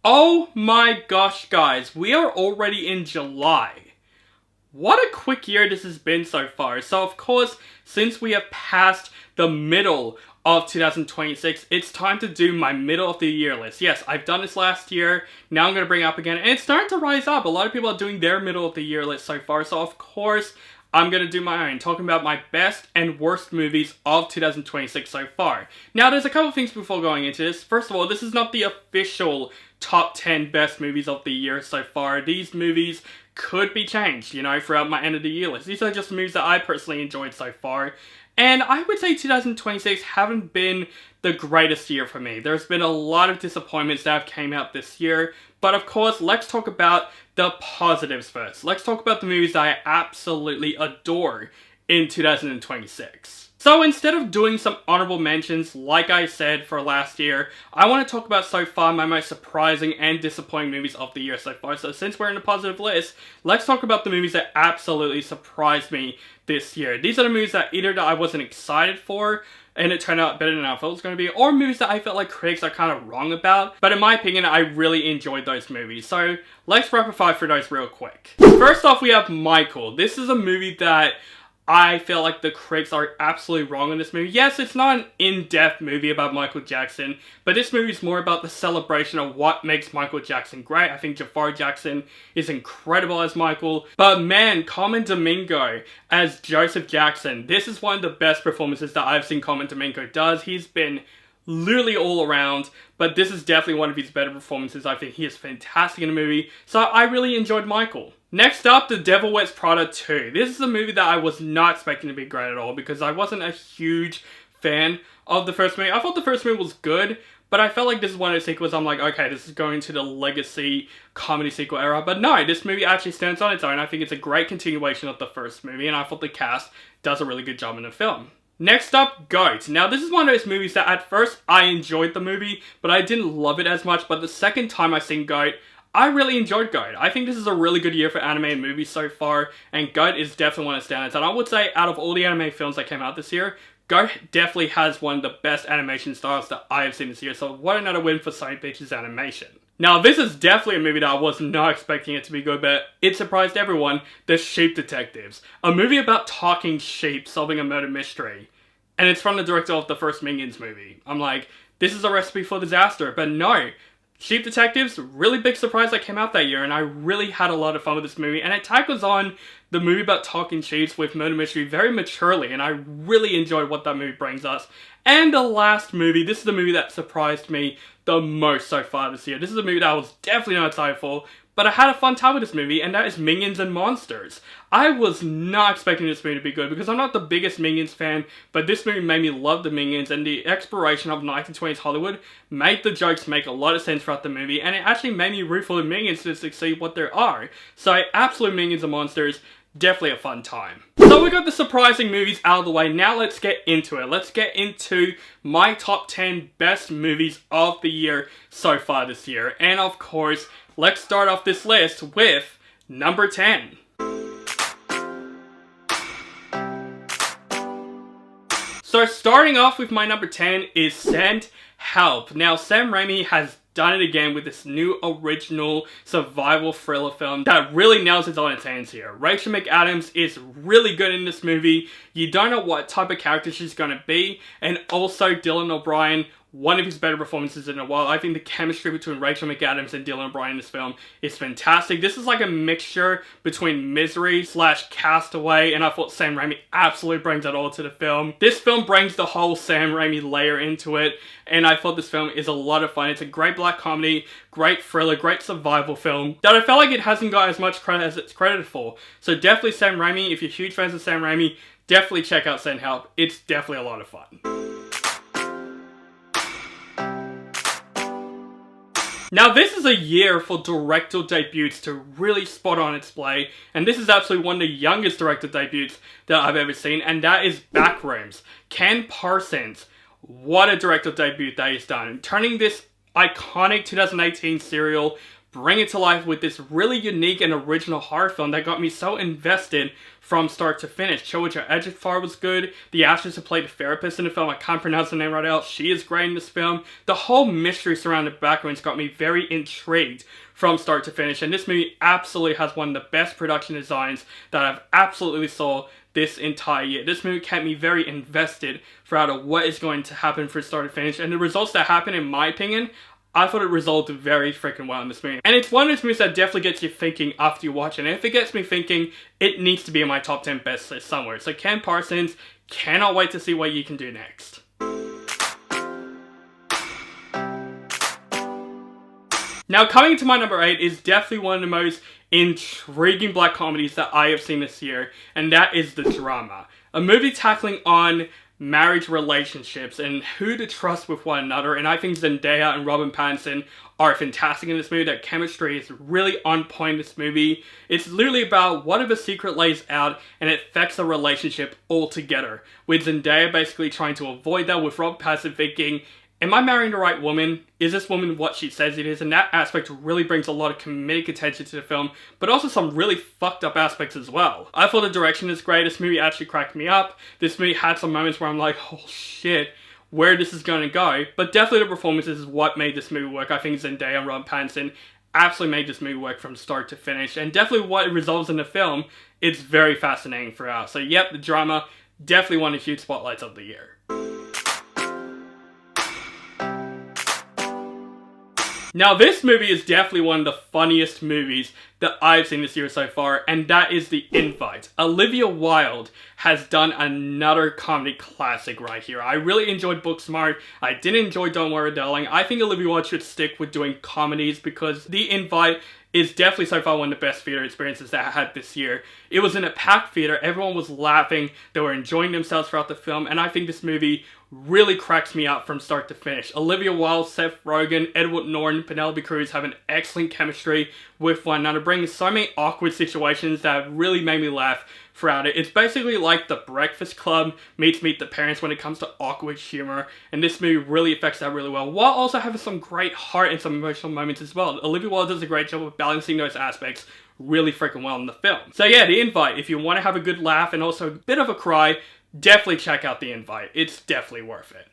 Oh my gosh, guys, we are already in July. What a quick year this has been so far. So of course, since we have passed the middle of 2026, it's time to do my middle of the year list. Yes, I've done this last year, now I'm going to bring it up again, and it's starting to rise up. A lot of people are doing their middle of the year list so far, so of course, I'm going to do my own, talking about my best and worst movies of 2026 so far. Now, there's a couple things before going into this. First of all, this is not the official top 10 best movies of the year so far. These movies could be changed, you know, throughout my end of the year list. These are just movies that I personally enjoyed so far. And I would say 2026 haven't been the greatest year for me. There's been a lot of disappointments that have came out this year. But of course, let's talk about the positives first. Let's talk about the movies that I absolutely adore in 2026. So instead of doing some honorable mentions, like I said for last year, I want to talk about so far my most surprising and disappointing movies of the year so far. So since we're in the positive list, let's talk about the movies that absolutely surprised me this year. These are the movies that either that I wasn't excited for, and it turned out better than I thought it was going to be, or movies that I felt like critics are kind of wrong about, but in my opinion, I really enjoyed those movies. So let's rapid fire through those real quick. First off, we have Michael. This is a movie that I feel like the critics are absolutely wrong in this movie. Yes, it's not an in-depth movie about Michael Jackson, but this movie is more about the celebration of what makes Michael Jackson great. I think Jafar Jackson is incredible as Michael, but man, Colman Domingo as Joseph Jackson, this is one of the best performances that I've seen Colman Domingo does. He's been literally all around, but this is definitely one of his better performances. I think he is fantastic in the movie, so I really enjoyed Michael. Next up, The Devil Wears Prada 2. This is a movie that I was not expecting to be great at all because I wasn't a huge fan of the first movie. I thought the first movie was good, but I felt like this is one of the sequels I'm like, okay, this is going to the legacy comedy sequel era. But no, this movie actually stands on its own. I think it's a great continuation of the first movie, and I thought the cast does a really good job in the film. Next up, Goat. Now, this is one of those movies that at first I enjoyed the movie, but I didn't love it as much. But the second time I seen Goat, I really enjoyed Goat. I think this is a really good year for animated movies so far, and Goat is definitely one of the standouts. And I would say out of all the anime films that came out this year, Goat definitely has one of the best animation styles that I have seen this year, so what another win for Sony Pictures Animation. Now, this is definitely a movie that I was not expecting it to be good, but it surprised everyone, The Sheep Detectives. A movie about talking sheep solving a murder mystery. And it's from the director of the first Minions movie. I'm like, this is a recipe for disaster, but no. Sheep Detectives, really big surprise that came out that year, and I really had a lot of fun with this movie, and it tackles on the movie about talking sheep with murder mystery very maturely, and I really enjoyed what that movie brings us. And the last movie, this is the movie that surprised me the most so far this year. This is a movie that I was definitely not excited for, but I had a fun time with this movie, and that is Minions and Monsters. I was not expecting this movie to be good because I'm not the biggest Minions fan, but this movie made me love the Minions, and the exploration of 1920s Hollywood made the jokes make a lot of sense throughout the movie, and it actually made me root for the Minions to succeed what there are. So, absolute Minions and Monsters, definitely a fun time. So we got the surprising movies out of the way, now let's get into it. Let's get into my top 10 best movies of the year so far this year, and of course, let's start off this list with number 10. So starting off with my number 10 is Send Help. Now Sam Raimi has done it again with this new original survival thriller film that really nails it on its hands here. Rachel McAdams is really good in this movie. You don't know what type of character she's going to be, and also Dylan O'Brien, one of his better performances in a while. I think the chemistry between Rachel McAdams and Dylan O'Brien in this film is fantastic. This is like a mixture between Misery / Castaway, and I thought Sam Raimi absolutely brings that all to the film. This film brings the whole Sam Raimi layer into it, and I thought this film is a lot of fun. It's a great black comedy, great thriller, great survival film that I felt like it hasn't got as much credit as it's credited for. So definitely Sam Raimi, if you're huge fans of Sam Raimi, definitely check out Send Help. It's definitely a lot of fun. Now this is a year for director debuts to really spot on display, and this is absolutely one of the youngest director debuts that I've ever seen, and that is Backrooms. Ken Parsons, what a director debut that he's done. Turning this iconic 2018 serial bring it to life with this really unique and original horror film that got me so invested from start to finish. Chiwetel Ejiofor was good. The actress who played the therapist in the film, I can't pronounce her name right now, she is great in this film. The whole mystery surrounding the backgrounds got me very intrigued from start to finish, and this movie absolutely has one of the best production designs that I've absolutely saw this entire year. This movie kept me very invested throughout what is going to happen from start to finish, and the results that happen, in my opinion, I thought it resulted very freaking well in this movie. And it's one of those movies that definitely gets you thinking after you watch it. And if it gets me thinking, it needs to be in my top 10 best list somewhere. So Ken Parsons, cannot wait to see what you can do next. Now, coming to my number 8 is definitely one of the most intriguing black comedies that I have seen this year, and that is The Drama. A movie tackling on marriage relationships and who to trust with one another, and I think Zendaya and Robert Pattinson are fantastic in this movie. Their chemistry is really on point in this movie. It's literally about what if a secret lays out and it affects the relationship altogether, with Zendaya basically trying to avoid that, with Robert Pattinson thinking, am I marrying the right woman? Is this woman what she says it is? And that aspect really brings a lot of comedic attention to the film, but also some really fucked up aspects as well. I thought the direction is great. This movie actually cracked me up. This movie had some moments where I'm like, oh shit, where this is going to go. But definitely the performances is what made this movie work. I think Zendaya and Robert Pattinson absolutely made this movie work from start to finish. And definitely what it resolves in the film, it's very fascinating throughout. So yep, The Drama, definitely one of the huge spotlights of the year. Now, this movie is definitely one of the funniest movies that I've seen this year so far, and that is The Invite. Olivia Wilde has done another comedy classic right here. I really enjoyed Booksmart. I didn't enjoy Don't Worry Darling. I think Olivia Wilde should stick with doing comedies, because The Invite is definitely so far one of the best theater experiences that I had this year. It was in a packed theater, everyone was laughing, they were enjoying themselves throughout the film, and I think this movie really cracks me up from start to finish. Olivia Wilde, Seth Rogen, Edward Norton, Penelope Cruz have an excellent chemistry with one another, bringing so many awkward situations that really made me laugh throughout it. It's basically like The Breakfast Club meets Meet the Parents when it comes to awkward humor, and this movie really affects that really well, while also having some great heart and some emotional moments as well. Olivia Wilde does a great job of balancing those aspects really freaking well in the film. So yeah, The Invite, if you want to have a good laugh and also a bit of a cry, definitely check out The Invite. It's definitely worth it.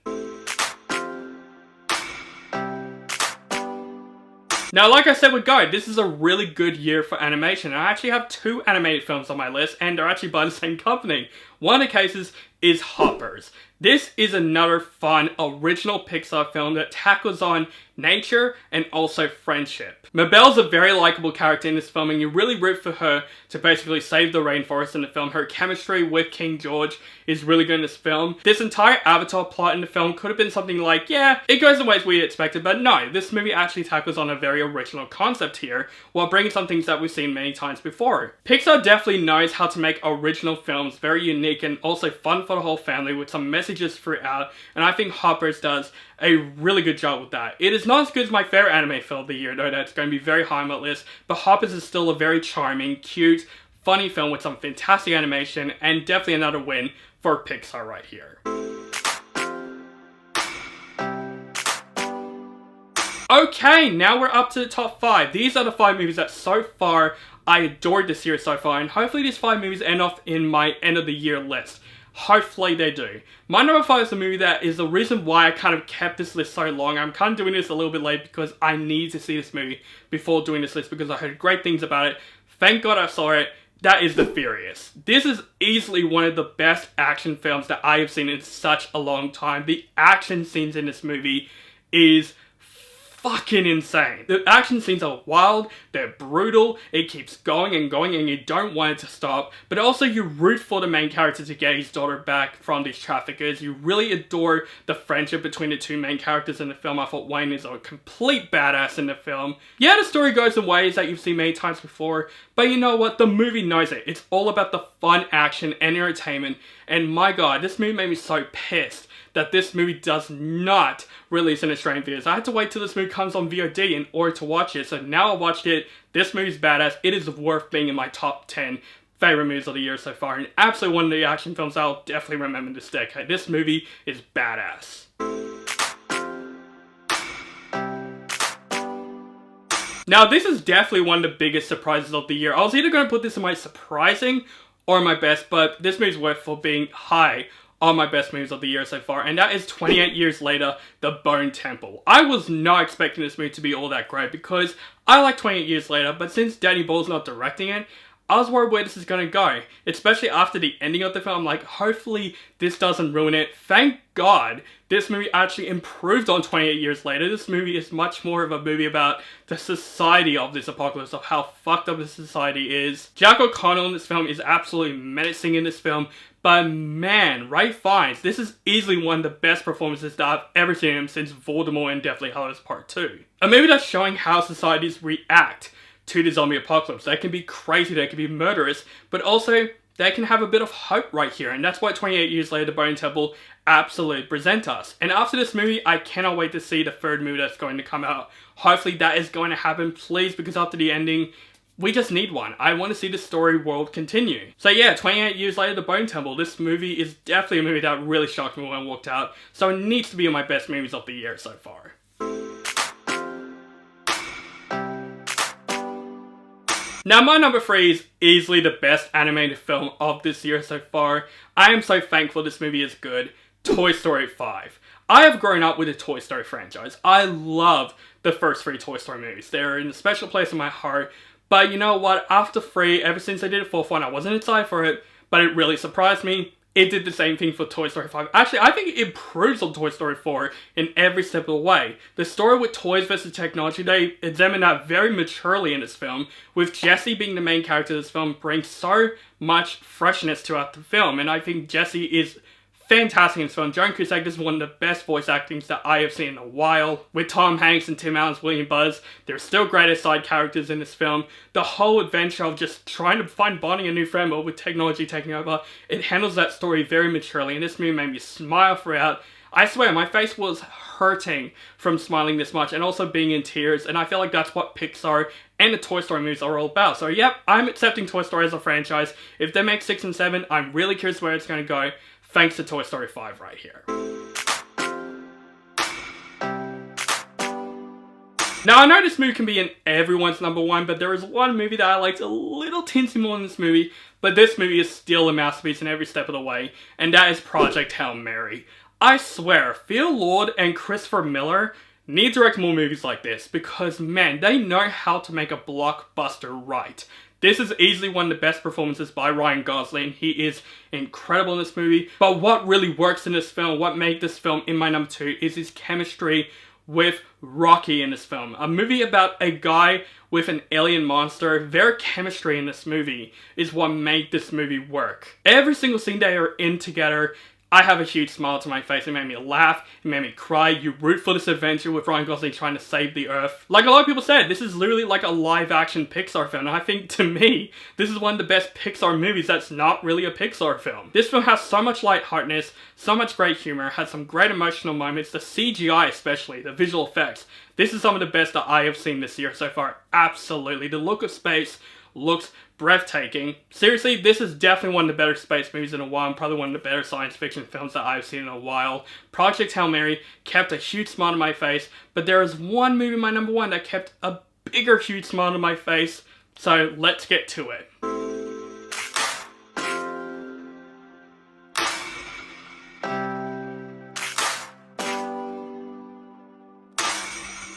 Now, like I said with Guide, this is a really good year for animation. I actually have 2 animated films on my list, and they're actually by the same company. One of the cases is Hoppers. This is another fun, original Pixar film that tackles on nature and also friendship. Mabelle's a very likable character in this film, and you really root for her to basically save the rainforest in the film. Her chemistry with King George is really good in this film. This entire Avatar plot in the film could have been something like, yeah, it goes the ways we expected, but no, this movie actually tackles on a very original concept here, while bringing some things that we've seen many times before. Pixar definitely knows how to make original films very unique and also fun for the whole family with some messages throughout, and I think Hoppers does a really good job with that. It is not as good as my favorite anime film of the year, though that's going to be very high on my list, but Hoppers is still a very charming, cute, funny film with some fantastic animation, and definitely another win for Pixar right here. Okay, now we're up to the top 5. These are the 5 movies that so far I adored this year so far, and hopefully these 5 movies end up in my end of the year list. Hopefully they do. My number 5 is a movie that is the reason why I kind of kept this list so long. I'm kind of doing this a little bit late because I need to see this movie before doing this list because I heard great things about it. Thank God I saw it. That is The Furious. This is easily one of the best action films that I have seen in such a long time. The action scenes in this movie is fucking insane. The action scenes are wild, they're brutal, it keeps going and going and you don't want it to stop, but also you root for the main character to get his daughter back from these traffickers. You really adore the friendship between the 2 main characters in the film. I thought Wayne is a complete badass in the film. Yeah, the story goes in ways that you've seen many times before, but you know what? The movie knows it. It's all about the fun action and entertainment, and my god, this movie made me so pissed that this movie does not release in Australian theaters. I had to wait till this movie comes on VOD in order to watch it, so now I watched it. This movie's badass. It is worth being in my top 10 favorite movies of the year so far, and absolutely one of the action films I'll definitely remember this decade. This movie is Now, this is definitely one of the biggest surprises of the year. I was either going to put this in my surprising or my best, but this movie's worth for being high on my best movies of the year so far, and that is 28 Years Later, The Bone Temple. I was not expecting this movie to be all that great because I like 28 Years Later, but since Danny Boyle's not directing it, I was worried where this is going to go, especially after the ending of the film. Like, hopefully this doesn't ruin it. Thank God this movie actually improved on 28 Years Later. This movie is much more of a movie about the society of this apocalypse, of how fucked up this society is. Jack O'Connell in this film is absolutely menacing in this film, but man, Ralph Fiennes, this is easily one of the best performances that I've ever seen him since Voldemort in Deathly Hallows Part 2. A movie that's showing how societies react to the zombie apocalypse. They can be crazy, they can be murderous, but also they can have a bit of hope right here, and that's what 28 Years Later, The Bone Temple absolutely present us. And after this movie, I cannot wait to see the third movie that's going to come out. Hopefully that is going to happen, please, because after the ending, we just need one. I want to see the story world continue. So yeah, 28 Years Later, The Bone Temple. This movie is definitely a movie that really shocked me when I walked out, so it needs to be in my best movies of the year so far. Now, my number 3 is easily the best animated film of this year so far. I am so thankful this movie is good. Toy Story 5. I have grown up with the Toy Story franchise. I love the first 3 Toy Story movies. They're in a special place in my heart. But you know what? After 3, ever since I did the 4th one, I wasn't excited for it, but it really surprised me. It did the same thing for Toy Story 5. Actually, I think it improves on Toy Story 4 in every step of the way. The story with toys versus technology, they examine that very maturely in this film, with Jessie being the main character of this film brings so much freshness throughout the film, and I think Jessie is fantastic in this film. Joan Cusack is one of the best voice actings that I have seen in a while. With Tom Hanks and Tim Allen's William Buzz, they're still great as side characters in this film. The whole adventure of just trying to find Bonnie a new friend, but with technology taking over, it handles that story very maturely, and this movie made me smile throughout. I swear, my face was hurting from smiling this much, and also being in tears, and I feel like that's what Pixar and the Toy Story movies are all about. So yep, I'm accepting Toy Story as a franchise. If they make 6 and 7, I'm really curious where it's going to go. Thanks to Toy Story 5 right here. Now, I know this movie can be in everyone's number 1, but there is one movie that I liked a little tinsy more than this movie, but this movie is still a masterpiece in every step of the way, and that is Project Hail Mary. I swear, Phil Lord and Christopher Miller need to direct more movies like this, because man, they know how to make a blockbuster right. This is easily one of the best performances by Ryan Gosling. He is incredible in this movie. But what really works in this film, what made this film in my number 2, is his chemistry with Rocky in this film. A movie about a guy with an alien monster. Their chemistry in this movie is what made this movie work. Every single scene they are in together, I have a huge smile to my face. It made me laugh, it made me cry. You root for this adventure with Ryan Gosling trying to save the Earth. Like a lot of people said, this is literally like a live-action Pixar film. And I think, to me, this is one of the best Pixar movies that's not really a Pixar film. This film has so much lightheartedness, so much great humor, has some great emotional moments, the CGI especially, the visual effects. This is some of the best that I have seen this year so far, absolutely. The look of space looks breathtaking. Seriously, this is definitely one of the better space movies in a while, and probably one of the better science fiction films that I've seen in a while. Project Hail Mary kept a huge smile on my face, but there is one movie, my number 1, that kept a bigger huge smile on my face, so let's get to it.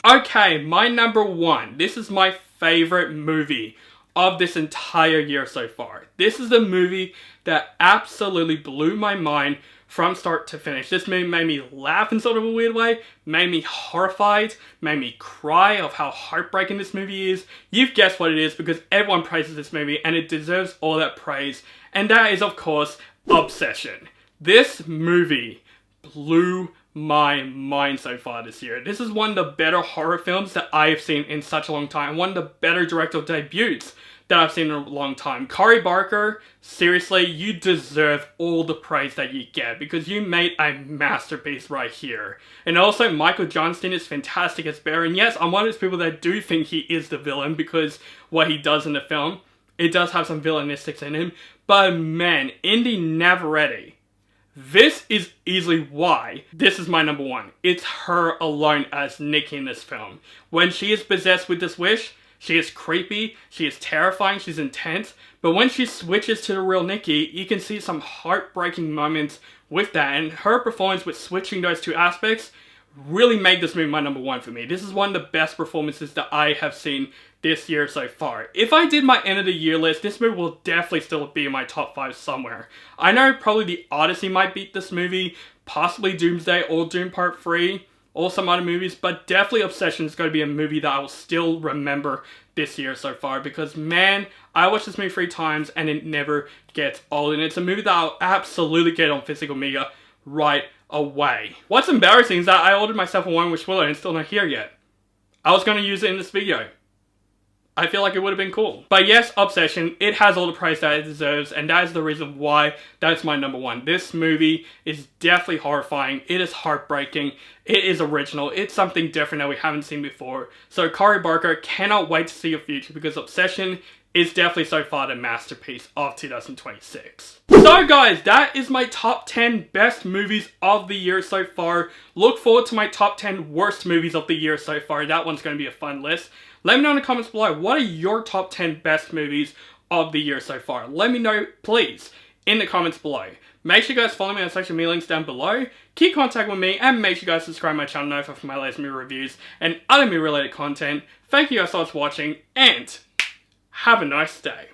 Okay, my number 1. This is my favorite movie of this entire year so far. This is the movie that absolutely blew my mind from start to finish. This movie made me laugh in sort of a weird way, made me horrified, made me cry of how heartbreaking this movie is. You've guessed what it is because everyone praises this movie and it deserves all that praise. And that is, of course, Obsession. This movie blew my mind so far this year. This is one of the better horror films that I have seen in such a long time. One of the better directorial debuts that I've seen in a long time. Cory Barker, seriously, you deserve all the praise that you get because you made a masterpiece right here. And also, Michael Johnston is fantastic as Bear. And yes, I'm one of those people that do think he is the villain because what he does in the film, it does have some villainistics in him. But man, Indy Navarrete, this is easily why this is my number 1. It's her alone as Nikki in this film. When she is possessed with this wish, She is creepy, she is terrifying, she's intense, but when she switches to the real Nikki, you can see some heartbreaking moments with that, and her performance with switching those two aspects really made this movie my number one for me. This is one of the best performances that I have seen this year so far. If I did my end of the year list, this movie will definitely still be in my top 5 somewhere. I know probably The Odyssey might beat this movie, possibly Doomsday or Doom Part 3, or some other movies, but definitely Obsession is going to be a movie that I will still remember this year so far, because man, I watched this movie 3 times and it never gets old, and it's a movie that I'll absolutely get on physical media right away. What's embarrassing is that I ordered myself a One Wish Willow and it's still not here yet. I was going to use it in this video. I feel like it would have been cool. But yes, Obsession, it has all the praise that it deserves, and that is the reason why that's my number one. This movie is definitely horrifying, it is heartbreaking, it is original, it's something different that we haven't seen before. So Cory Barker, cannot wait to see your future, because Obsession is definitely so far the masterpiece of 2026. So guys, that is my top 10 best movies of the year so far. Look forward to my top 10 worst movies of the year so far. That one's going to be a fun list. Let me know in the comments below, what are your top 10 best movies of the year so far? Let me know, please, in the comments below. Make sure you guys follow me on social media links down below. Keep contact with me, and make sure you guys subscribe to my channel now for my latest movie reviews and other movie related content. Thank you guys so much for watching, and have a nice day.